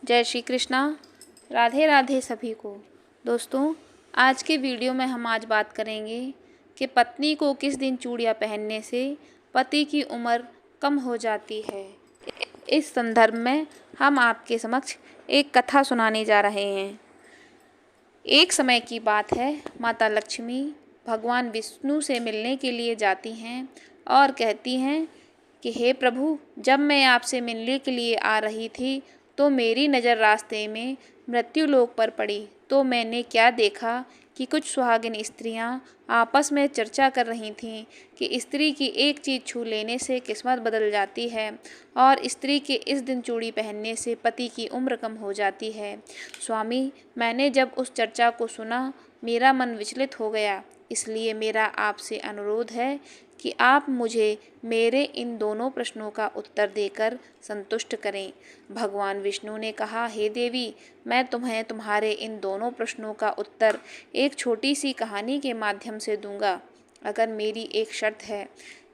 जय श्री कृष्णा। राधे राधे सभी को। दोस्तों, आज के वीडियो में हम आज बात करेंगे कि पत्नी को किस दिन चूड़ियाँ पहनने से पति की उम्र कम हो जाती है। इस संदर्भ में हम आपके समक्ष एक कथा सुनाने जा रहे हैं। एक समय की बात है, माता लक्ष्मी भगवान विष्णु से मिलने के लिए जाती हैं और कहती हैं कि हे प्रभु, जब मैं आपसे मिलने के लिए आ रही थी तो मेरी नज़र रास्ते में मृत्युलोक पर पड़ी। तो मैंने क्या देखा कि कुछ सुहागिन स्त्रियां आपस में चर्चा कर रही थीं कि स्त्री की एक चीज़ छू लेने से किस्मत बदल जाती है और स्त्री के इस दिन चूड़ी पहनने से पति की उम्र कम हो जाती है। स्वामी, मैंने जब उस चर्चा को सुना मेरा मन विचलित हो गया। इसलिए मेरा आपसे अनुरोध है कि आप मुझे मेरे इन दोनों प्रश्नों का उत्तर देकर संतुष्ट करें। भगवान विष्णु ने कहा, हे देवी, मैं तुम्हें तुम्हारे इन दोनों प्रश्नों का उत्तर एक छोटी सी कहानी के माध्यम से दूंगा, अगर मेरी एक शर्त है।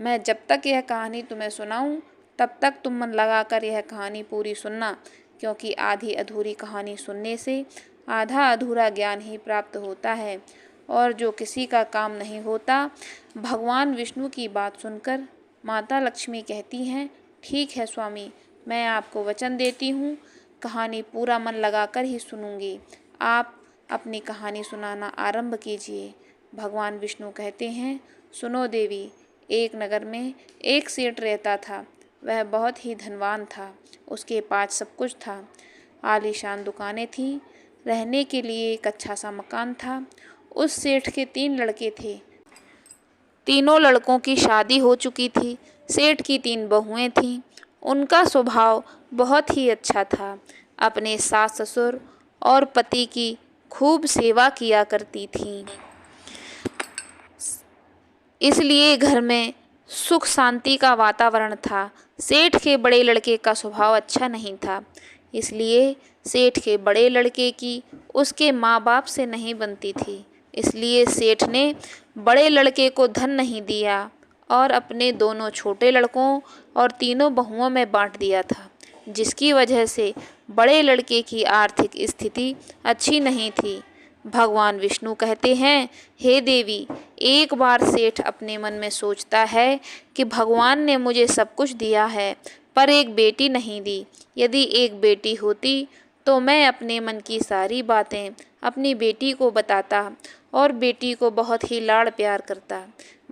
मैं जब तक यह कहानी तुम्हें सुनाऊं तब तक तुम मन लगाकर यह कहानी पूरी सुनना, क्योंकि आधी अधूरी कहानी सुनने से आधा अधूरा ज्ञान ही प्राप्त होता है और जो किसी का काम नहीं होता। भगवान विष्णु की बात सुनकर माता लक्ष्मी कहती हैं, ठीक है स्वामी, मैं आपको वचन देती हूँ, कहानी पूरा मन लगाकर ही सुनूंगी। आप अपनी कहानी सुनाना आरंभ कीजिए। भगवान विष्णु कहते हैं, सुनो देवी, एक नगर में एक सेठ रहता था। वह बहुत ही धनवान था। उसके पास सब कुछ था। आलीशान दुकानें थीं, रहने के लिए एक अच्छा सा मकान था। उस सेठ के 3 लड़के थे। तीनों लड़कों की शादी हो चुकी थी। सेठ की 3 बहुएं थीं। उनका स्वभाव बहुत ही अच्छा था। अपने सास ससुर और पति की खूब सेवा किया करती थीं। इसलिए घर में सुख शांति का वातावरण था। सेठ के बड़े लड़के का स्वभाव अच्छा नहीं था। इसलिए सेठ के बड़े लड़के की उसके माँ बाप से नहीं बनती थी। इसलिए सेठ ने बड़े लड़के को धन नहीं दिया और अपने दोनों छोटे लड़कों और तीनों बहुओं में बांट दिया था, जिसकी वजह से बड़े लड़के की आर्थिक स्थिति अच्छी नहीं थी। भगवान विष्णु कहते हैं, हे देवी, एक बार सेठ अपने मन में सोचता है कि भगवान ने मुझे सब कुछ दिया है पर एक बेटी नहीं दी। यदि एक बेटी होती तो मैं अपने मन की सारी बातें अपनी बेटी को बताता और बेटी को बहुत ही लाड़ प्यार करता।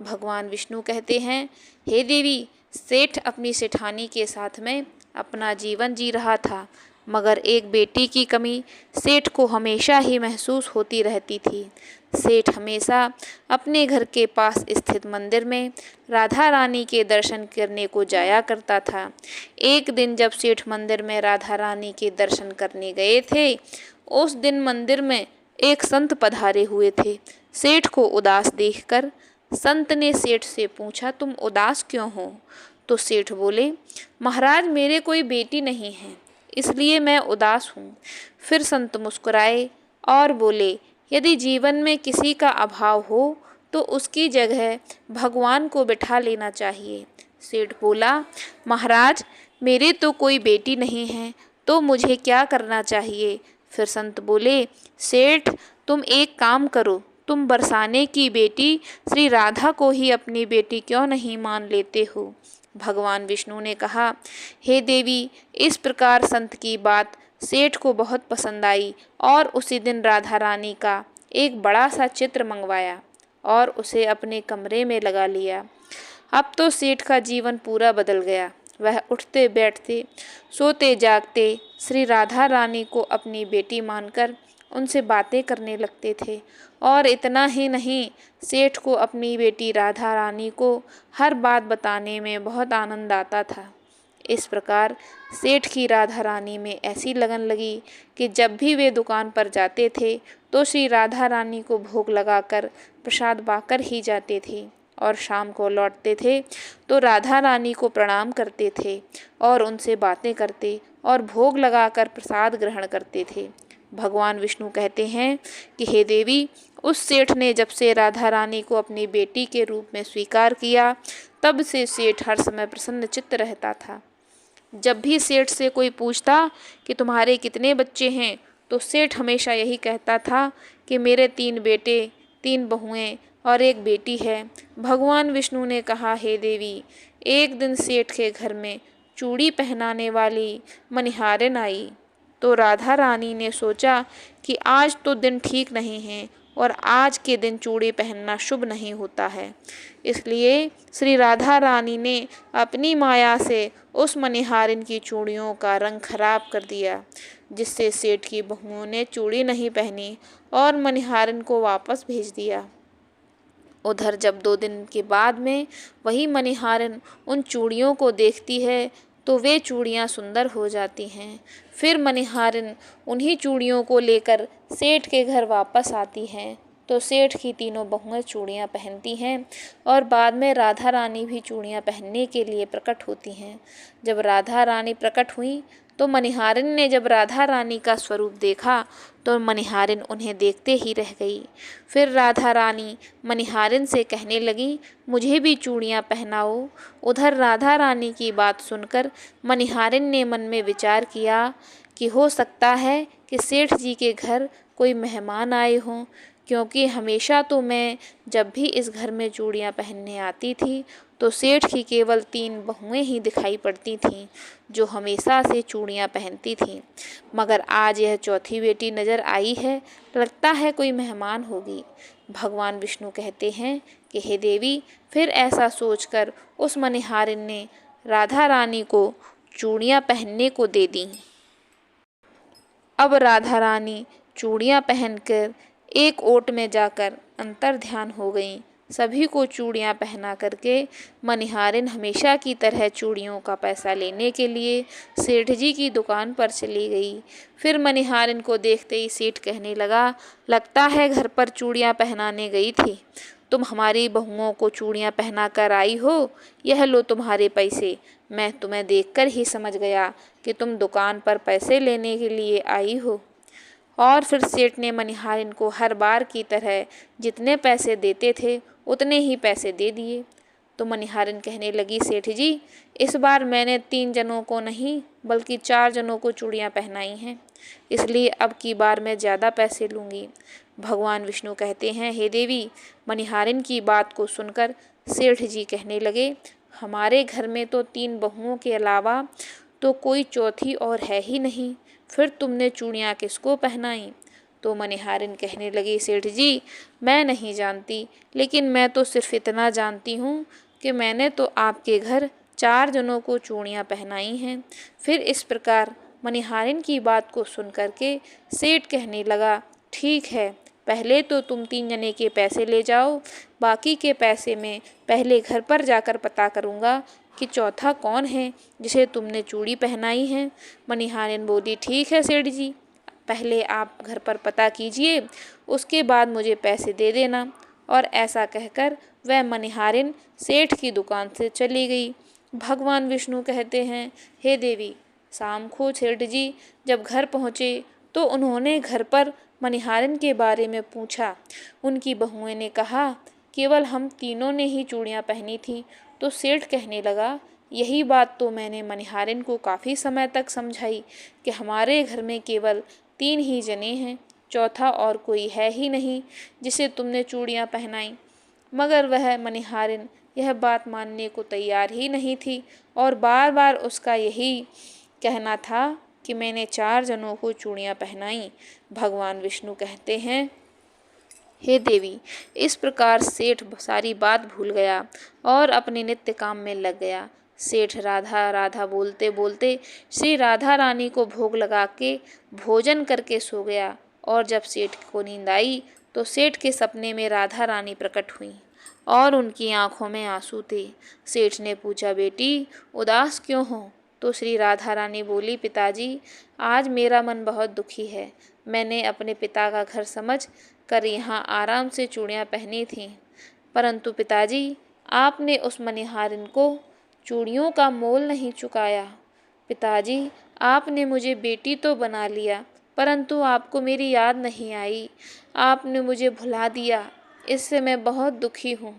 भगवान विष्णु कहते हैं, हे देवी, सेठ अपनी सेठानी के साथ में अपना जीवन जी रहा था, मगर एक बेटी की कमी सेठ को हमेशा ही महसूस होती रहती थी। सेठ हमेशा अपने घर के पास स्थित मंदिर में राधा रानी के दर्शन करने को जाया करता था। एक दिन जब सेठ मंदिर में राधा रानी के दर्शन करने गए थे, उस दिन मंदिर में एक संत पधारे हुए थे। सेठ को उदास देखकर संत ने सेठ से पूछा, तुम उदास क्यों हो? तो सेठ बोले, महाराज, मेरे कोई बेटी नहीं है, इसलिए मैं उदास हूँ। फिर संत मुस्कुराए और बोले, यदि जीवन में किसी का अभाव हो तो उसकी जगह भगवान को बिठा लेना चाहिए। सेठ बोला, महाराज, मेरे तो कोई बेटी नहीं है, तो मुझे क्या करना चाहिए? फिर संत बोले, सेठ, तुम एक काम करो, तुम बरसाने की बेटी श्री राधा को ही अपनी बेटी क्यों नहीं मान लेते हो? भगवान विष्णु ने कहा, हे देवी, इस प्रकार संत की बात सेठ को बहुत पसंद आई और उसी दिन राधा रानी का एक बड़ा सा चित्र मंगवाया और उसे अपने कमरे में लगा लिया। अब तो सेठ का जीवन पूरा बदल गया। वह उठते बैठते, सोते जागते श्री राधा रानी को अपनी बेटी मानकर उनसे बातें करने लगते थे। और इतना ही नहीं, सेठ को अपनी बेटी राधा रानी को हर बात बताने में बहुत आनंद आता था। इस प्रकार सेठ की राधा रानी में ऐसी लगन लगी कि जब भी वे दुकान पर जाते थे तो श्री राधा रानी को भोग लगाकर प्रसाद पाकर ही जाते थे और शाम को लौटते थे तो राधा रानी को प्रणाम करते थे और उनसे बातें करते और भोग लगाकर प्रसाद ग्रहण करते थे। भगवान विष्णु कहते हैं कि हे देवी, उस सेठ ने जब से राधा रानी को अपनी बेटी के रूप में स्वीकार किया, तब से सेठ हर समय प्रसन्न चित्त रहता था। जब भी सेठ से कोई पूछता कि तुम्हारे कितने बच्चे हैं, तो सेठ हमेशा यही कहता था कि मेरे 3 बेटे, 3 बहुएं और 1 बेटी है। भगवान विष्णु ने कहा, हे देवी, एक दिन सेठ के घर में चूड़ी पहनाने वाली मनिहारिन आई। तो राधा रानी ने सोचा कि आज तो दिन ठीक नहीं है और आज के दिन चूड़ी पहनना शुभ नहीं होता है। इसलिए श्री राधा रानी ने अपनी माया से उस मनिहारिन की चूड़ियों का रंग खराब कर दिया, जिससे सेठ की बहुओं ने चूड़ी नहीं पहनी और मनिहारिन को वापस भेज दिया। उधर जब 2 दिन के बाद में वही मनिहारिन उन चूड़ियों को देखती है, तो वे चूड़ियाँ सुंदर हो जाती हैं। फिर मनिहारिन उन्हीं चूड़ियों को लेकर सेठ के घर वापस आती हैं। तो सेठ की तीनों बहुएं चूड़ियाँ पहनती हैं और बाद में राधा रानी भी चूड़ियाँ पहनने के लिए प्रकट होती हैं। जब राधा रानी प्रकट हुई, तो मनिहारिन ने जब राधा रानी का स्वरूप देखा, तो मनिहारिन उन्हें देखते ही रह गई। फिर राधा रानी मनिहारिन से कहने लगी, मुझे भी चूड़ियाँ पहनाओ। उधर राधा रानी की बात सुनकर मनिहारिन ने मन में विचार किया कि हो सकता है कि सेठ जी के घर कोई मेहमान आए हों, क्योंकि हमेशा तो मैं जब भी इस घर में चूड़ियाँ पहनने आती थी, तो सेठ की केवल 3 बहुएं ही दिखाई पड़ती थीं, जो हमेशा से चूड़ियाँ पहनती थीं। मगर आज यह चौथी बेटी नज़र आई है, लगता है कोई मेहमान होगी। भगवान विष्णु कहते हैं कि हे देवी, फिर ऐसा सोचकर उस मनिहारिन ने राधा रानी को चूड़ियाँ पहनने को दे दी। अब राधा रानी चूड़ियाँ पहनकर एक ओट में जाकर अंतर ध्यान हो गईं। सभी को चूड़ियाँ पहना करके मनिहारिन हमेशा की तरह चूड़ियों का पैसा लेने के लिए सेठ जी की दुकान पर चली गई। फिर मनिहारिन को देखते ही सेठ कहने लगा, लगता है घर पर चूड़ियाँ पहनाने गई थी। तुम हमारी बहुओं को चूड़ियाँ पहना कर आई हो, यह लो तुम्हारे पैसे। मैं तुम्हें देखकर ही समझ गया कि तुम दुकान पर पैसे लेने के लिए आई हो। और फिर सेठ ने मनिहारिन को हर बार की तरह जितने पैसे देते थे उतने ही पैसे दे दिए। तो मनिहारिन कहने लगी, सेठ जी, इस बार मैंने 3 जनों को नहीं बल्कि 4 जनों को चूड़ियाँ पहनाई हैं, इसलिए अब की बार मैं ज़्यादा पैसे लूँगी। भगवान विष्णु कहते हैं, हे देवी, मनिहारिन की बात को सुनकर सेठ जी कहने लगे, हमारे घर में तो 3 बहुओं के अलावा तो कोई चौथी और है ही नहीं, फिर तुमने चूड़ियाँ किसको पहनाई? तो मनिहारिन कहने लगी, सेठ जी, मैं नहीं जानती, लेकिन मैं तो सिर्फ इतना जानती हूँ कि मैंने तो आपके घर 4 जनों को चूड़ियाँ पहनाई हैं। फिर इस प्रकार मनिहारिन की बात को सुन करके सेठ कहने लगा, ठीक है, पहले तो तुम 3 जने के पैसे ले जाओ, बाकी के पैसे मैं पहले घर पर जाकर पता करूँगा कि चौथा कौन है जिसे तुमने चूड़ी पहनाई है। मनिहारिन बोली, ठीक है सेठ जी, पहले आप घर पर पता कीजिए, उसके बाद मुझे पैसे दे देना। और ऐसा कहकर वह मनिहारिन सेठ की दुकान से चली गई। भगवान विष्णु कहते हैं, हे देवी, शाम को सेठ जी जब घर पहुँचे तो उन्होंने घर पर मनिहारिन के बारे में पूछा। उनकी बहुओं ने कहा, केवल हम तीनों ने ही चूड़ियाँ पहनी थी। तो सेठ कहने लगा, यही बात तो मैंने मनिहारिन को काफ़ी समय तक समझाई कि हमारे घर में केवल 3 ही जने हैं, चौथा और कोई है ही नहीं जिसे तुमने चूड़ियाँ पहनाई। मगर वह मनिहारिन यह बात मानने को तैयार ही नहीं थी और बार बार उसका यही कहना था कि मैंने 4 जनों को चूड़ियाँ पहनाई। भगवान विष्णु कहते हैं, हे देवी, इस प्रकार सेठ सारी बात भूल गया और अपने नित्य काम में लग गया। सेठ राधा राधा बोलते बोलते श्री राधा रानी को भोग लगा के भोजन करके सो गया। और जब सेठ को नींद आई तो सेठ के सपने में राधा रानी प्रकट हुई और उनकी आंखों में आंसू थे। सेठ ने पूछा, बेटी, उदास क्यों हो? तो श्री राधा रानी बोली, पिताजी, आज मेरा मन बहुत दुखी है। मैंने अपने पिता का घर समझ कर यहाँ आराम से चूड़ियाँ पहनी थीं, परंतु पिताजी, आपने उस मनिहारिन को चूड़ियों का मोल नहीं चुकाया। पिताजी, आपने मुझे बेटी तो बना लिया, परंतु आपको मेरी याद नहीं आई, आपने मुझे भुला दिया, इससे मैं बहुत दुखी हूँ।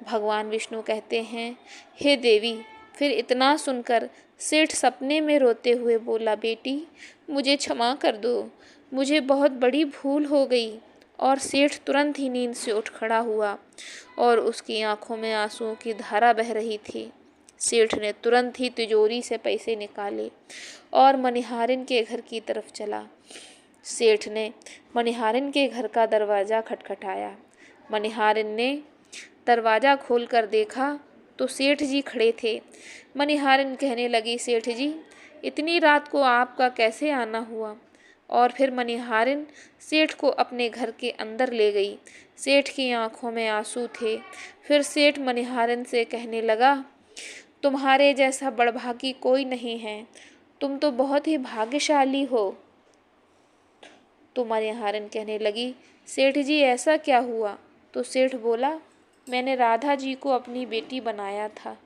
भगवान विष्णु कहते हैं, हे देवी, फिर इतना सुनकर सेठ सपने में रोते हुए बोला, बेटी मुझे क्षमा कर दो, मुझे बहुत बड़ी भूल हो गई। और सेठ तुरंत ही नींद से उठ खड़ा हुआ और उसकी आंखों में आंसुओं की धारा बह रही थी। सेठ ने तुरंत ही तिजोरी से पैसे निकाले और मनिहारिन के घर की तरफ चला। सेठ ने मनिहारिन के घर का दरवाज़ा खटखटाया। मनिहारिन ने दरवाज़ा खोलकर देखा तो सेठ जी खड़े थे। मनिहारिन कहने लगी, सेठ जी इतनी रात को आपका कैसे आना हुआ? और फिर मनिहारिन सेठ को अपने घर के अंदर ले गई। सेठ की आंखों में आंसू थे। फिर सेठ मनिहारिन से कहने लगा, तुम्हारे जैसा बड़भागी कोई नहीं है, तुम तो बहुत ही भाग्यशाली हो। तो मनिहारिन कहने लगी, सेठ जी ऐसा क्या हुआ? तो सेठ बोला, मैंने राधा जी को अपनी बेटी बनाया था,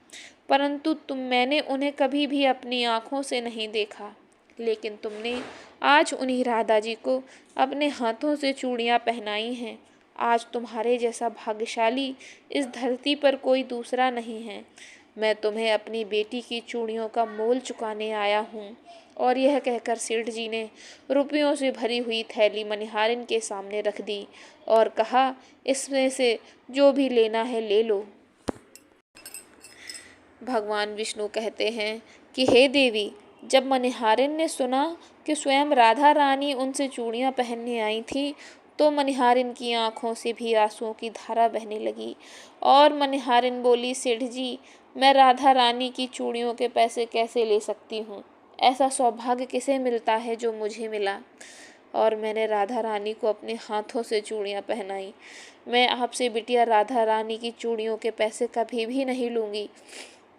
परंतु मैंने उन्हें कभी भी अपनी आँखों से नहीं देखा, लेकिन तुमने आज उन्हीं राधा जी को अपने हाथों से चूड़ियाँ पहनाई हैं। आज तुम्हारे जैसा भाग्यशाली इस धरती पर कोई दूसरा नहीं है। मैं तुम्हें अपनी बेटी की चूड़ियों का मोल चुकाने आया हूँ। और यह कहकर सेठ जी ने रुपयों से भरी हुई थैली मनिहारिन के सामने रख दी और कहा, इसमें से जो भी लेना है ले लो। भगवान विष्णु कहते हैं कि हे देवी, जब मनिहारिन ने सुना कि स्वयं राधा रानी उनसे चूड़ियाँ पहनने आई थी, तो मनिहारिन की आंखों से भी आंसुओं की धारा बहने लगी और मनिहारिन बोली, सेठ जी मैं राधा रानी की चूड़ियों के पैसे कैसे ले सकती हूँ? ऐसा सौभाग्य किसे मिलता है जो मुझे मिला? और मैंने राधा रानी को अपने हाथों से चूड़ियाँ पहनाई। मैं आपसे बिटिया राधा रानी की चूड़ियों के पैसे कभी भी नहीं लूँगी।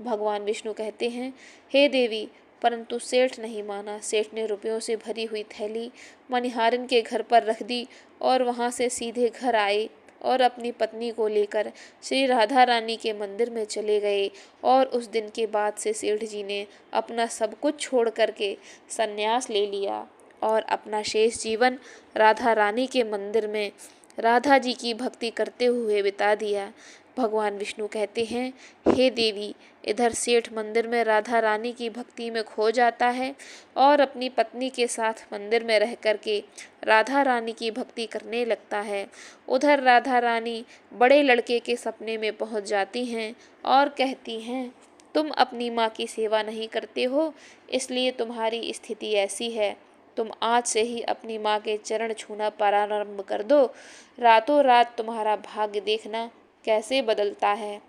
भगवान विष्णु कहते हैं, हे देवी, परंतु सेठ नहीं माना। सेठ ने रुपयों से भरी हुई थैली मनिहारिन के घर पर रख दी और वहाँ से सीधे घर आए और अपनी पत्नी को लेकर श्री राधा रानी के मंदिर में चले गए। और उस दिन के बाद से सेठ जी ने अपना सब कुछ छोड़ करके संन्यास ले लिया और अपना शेष जीवन राधा रानी के मंदिर में राधा जी की भक्ति करते हुए बिता दिया। भगवान विष्णु कहते हैं, हे देवी, इधर सेठ मंदिर में राधा रानी की भक्ति में खो जाता है और अपनी पत्नी के साथ मंदिर में रह कर के राधा रानी की भक्ति करने लगता है। उधर राधा रानी बड़े लड़के के सपने में पहुंच जाती हैं और कहती हैं, तुम अपनी माँ की सेवा नहीं करते हो, इसलिए तुम्हारी स्थिति ऐसी है। तुम आज से ही अपनी माँ के चरण छूना प्रारंभ कर दो। रातों रात तुम्हारा भाग्य देखना कैसे बदलता है।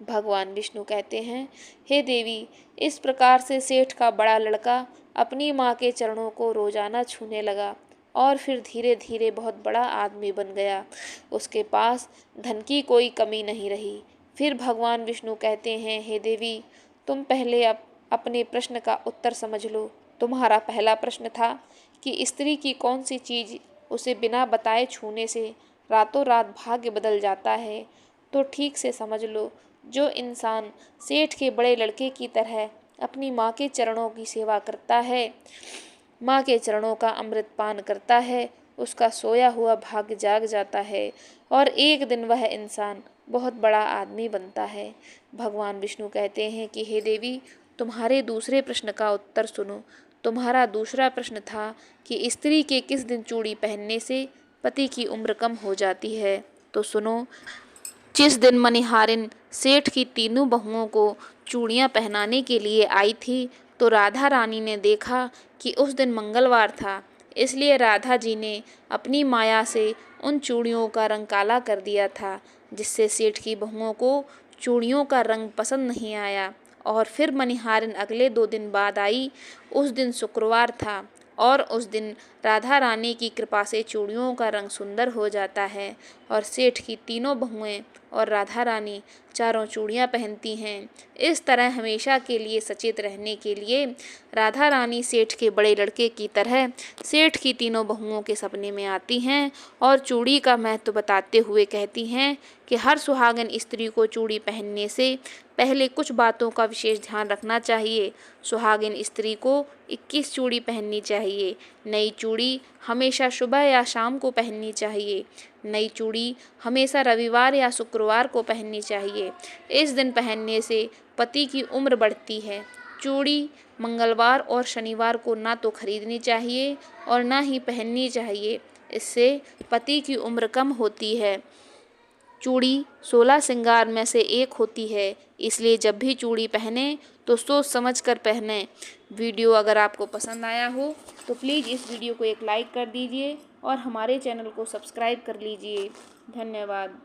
भगवान विष्णु कहते हैं, हे देवी, इस प्रकार से सेठ का बड़ा लड़का अपनी माँ के चरणों को रोजाना छूने लगा और फिर धीरे धीरे बहुत बड़ा आदमी बन गया। उसके पास धन की कोई कमी नहीं रही। फिर भगवान विष्णु कहते हैं, हे देवी, तुम पहले अपने प्रश्न का उत्तर समझ लो। तुम्हारा पहला प्रश्न था कि स्त्री की कौन सी चीज़ उसे बिना बताए छूने से रातों रात भाग्य बदल जाता है। तो ठीक से समझ लो, जो इंसान सेठ के बड़े लड़के की तरह अपनी माँ के चरणों की सेवा करता है, माँ के चरणों का अमृत पान करता है, उसका सोया हुआ भाग्य जाग जाता है और एक दिन वह इंसान बहुत बड़ा आदमी बनता है। भगवान विष्णु कहते हैं कि हे देवी, तुम्हारे दूसरे प्रश्न का उत्तर सुनो। तुम्हारा दूसरा प्रश्न था कि स्त्री के किस दिन चूड़ी पहनने से पति की उम्र कम हो जाती है। तो सुनो, जिस दिन मनिहारिन सेठ की तीनों बहुओं को चूड़ियाँ पहनाने के लिए आई थी, तो राधा रानी ने देखा कि उस दिन मंगलवार था, इसलिए राधा जी ने अपनी माया से उन चूड़ियों का रंग काला कर दिया था, जिससे सेठ की बहुओं को चूड़ियों का रंग पसंद नहीं आया। और फिर मनिहारिन अगले 2 दिन बाद आई। उस दिन शुक्रवार था और उस दिन राधा रानी की कृपा से चूड़ियों का रंग सुंदर हो जाता है और सेठ की तीनों बहुएं और राधा रानी चारों चूड़ियाँ पहनती हैं। इस तरह हमेशा के लिए सचेत रहने के लिए राधा रानी सेठ के बड़े लड़के की तरह सेठ की तीनों बहुओं के सपने में आती हैं और चूड़ी का महत्व बताते हुए कहती हैं कि हर सुहागन स्त्री को चूड़ी पहनने से पहले कुछ बातों का विशेष ध्यान रखना चाहिए। सुहागिन स्त्री को 21 चूड़ी पहननी चाहिए। नई चूड़ी हमेशा सुबह या शाम को पहननी चाहिए। नई चूड़ी हमेशा रविवार या शुक्रवार को पहननी चाहिए। इस दिन पहनने से पति की उम्र बढ़ती है चूड़ी मंगलवार और शनिवार को ना तो खरीदनी चाहिए और ना ही पहननी चाहिए। इससे पति की उम्र कम होती है। चूड़ी 16 श्रृंगार में से एक होती है, इसलिए जब भी चूड़ी पहने तो सोच समझ कर पहने। वीडियो अगर आपको पसंद आया हो तो प्लीज़ इस वीडियो को एक लाइक कर दीजिए और हमारे चैनल को सब्सक्राइब कर लीजिए। धन्यवाद।